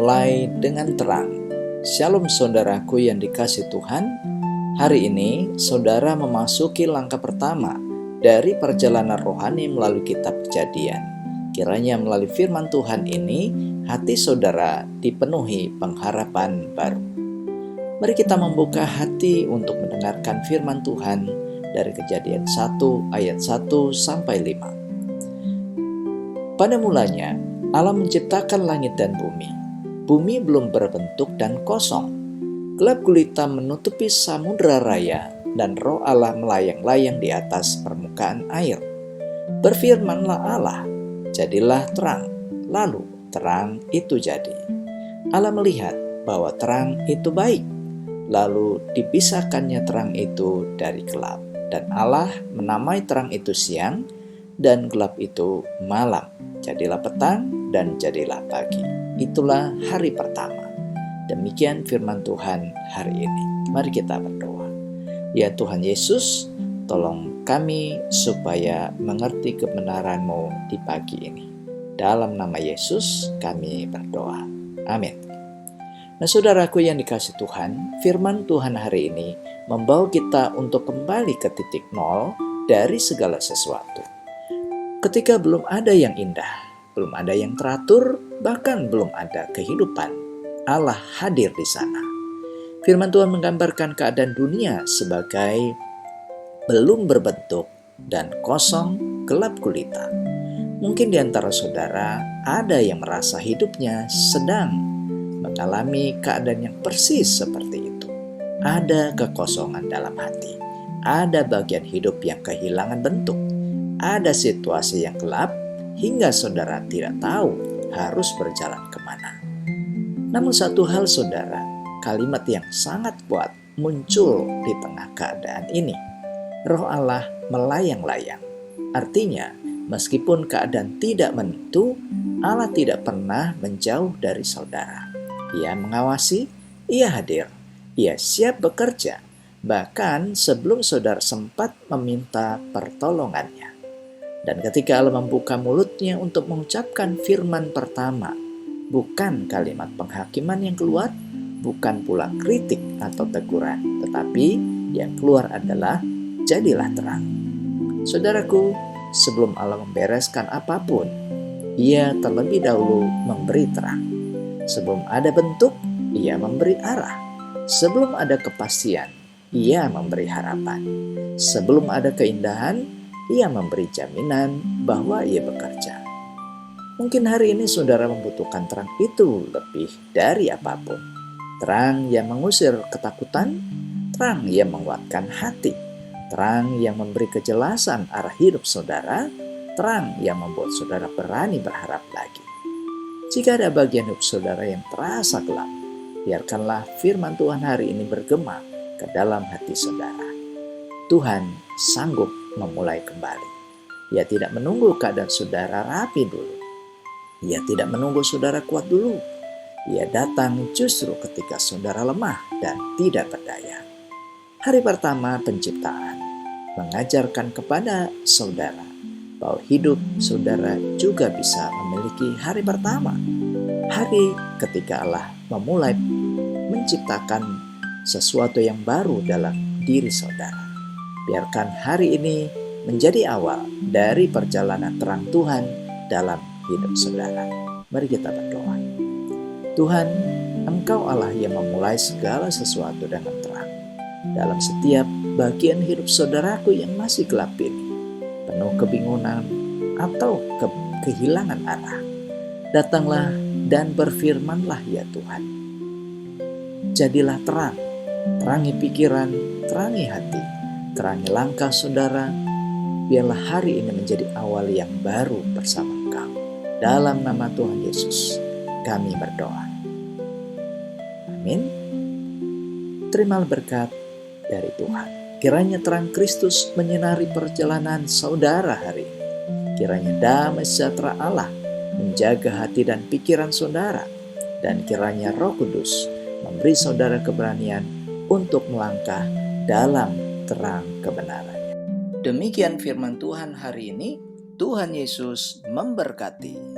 memulai dengan terang. Shalom saudaraku yang dikasihi Tuhan. Hari ini saudara memasuki langkah pertama dari perjalanan rohani melalui kitab Kejadian. Kiranya melalui firman Tuhan ini, hati saudara dipenuhi pengharapan baru. Mari kita membuka hati untuk mendengarkan firman Tuhan dari Kejadian 1 ayat 1 sampai 5. Pada mulanya Allah menciptakan langit dan bumi. Bumi belum berbentuk dan kosong. Gelap gulita menutupi samudera raya dan roh Allah melayang-layang di atas permukaan air. Berfirmanlah Allah, jadilah terang. Lalu terang itu jadi. Allah melihat bahwa terang itu baik. Lalu dipisahkannya terang itu dari gelap. Dan Allah menamai terang itu siang dan gelap itu malam. Jadilah petang dan jadilah pagi. Itulah hari pertama. Demikian firman Tuhan hari ini. Mari kita berdoa. Ya Tuhan Yesus, tolong kami supaya mengerti kebenaran-Mu di pagi ini. Dalam nama Yesus kami berdoa. Amin. Nah saudaraku yang dikasihi Tuhan, firman Tuhan hari ini membawa kita untuk kembali ke titik nol dari segala sesuatu. Ketika belum ada yang indah, belum ada yang teratur, bahkan belum ada kehidupan, Allah hadir di sana. Firman Tuhan menggambarkan keadaan dunia sebagai belum berbentuk dan kosong, gelap gulita. Mungkin di antara saudara ada yang merasa hidupnya sedang mengalami keadaan yang persis seperti itu. Ada kekosongan dalam hati, ada bagian hidup yang kehilangan bentuk, ada situasi yang gelap hingga saudara tidak tahu harus berjalan kemana. Namun satu hal saudara, kalimat yang sangat kuat muncul di tengah keadaan ini. Roh Allah melayang-layang. Artinya, meskipun keadaan tidak menentu, Allah tidak pernah menjauh dari saudara. Ia mengawasi, ia hadir, ia siap bekerja, bahkan sebelum saudara sempat meminta pertolongannya. Dan ketika Allah membuka mulutnya untuk mengucapkan firman pertama, bukan kalimat penghakiman yang keluar, bukan pula kritik atau teguran, tetapi yang keluar adalah jadilah terang. Saudaraku, sebelum Allah membereskan apapun, Ia terlebih dahulu memberi terang. Sebelum ada bentuk, Ia memberi arah. Sebelum ada kepastian, Ia memberi harapan. Sebelum ada keindahan, Ia memberi jaminan bahwa Ia bekerja. Mungkin hari ini saudara membutuhkan terang itu lebih dari apapun. Terang yang mengusir ketakutan, terang yang menguatkan hati, terang yang memberi kejelasan arah hidup saudara, terang yang membuat saudara berani berharap lagi. Jika ada bagian hidup saudara yang terasa gelap, biarkanlah firman Tuhan hari ini bergema ke dalam hati saudara. Tuhan sanggup memulai kembali. Ia tidak menunggu keadaan saudara rapi dulu. Ia tidak menunggu saudara kuat dulu. Ia datang justru ketika saudara lemah dan tidak berdaya. Hari pertama penciptaan mengajarkan kepada saudara bahwa hidup saudara juga bisa memiliki hari pertama. Hari ketika Allah memulai menciptakan sesuatu yang baru dalam diri saudara. Biarkan hari ini menjadi awal dari perjalanan terang Tuhan dalam hidup saudara. Mari kita berdoa. Tuhan, Engkau Allah yang memulai segala sesuatu dengan terang. Dalam setiap bagian hidup saudaraku yang masih gelap ini, penuh kebingungan atau kehilangan arah, datanglah dan berfirmanlah ya Tuhan. Jadilah terang, terangi pikiran, terangi hati, terangi langkah saudara. Biarlah hari ini menjadi awal yang baru bersama Engkau. Dalam nama Tuhan Yesus, kami berdoa. Amin. Terimalah berkat dari Tuhan. Kiranya terang Kristus menyinari perjalanan saudara hari ini. Kiranya damai sejahtera Allah menjaga hati dan pikiran saudara. Dan kiranya Roh Kudus memberi saudara keberanian untuk melangkah dalam terang kebenaran. Demikian firman Tuhan hari ini. Tuhan Yesus memberkati.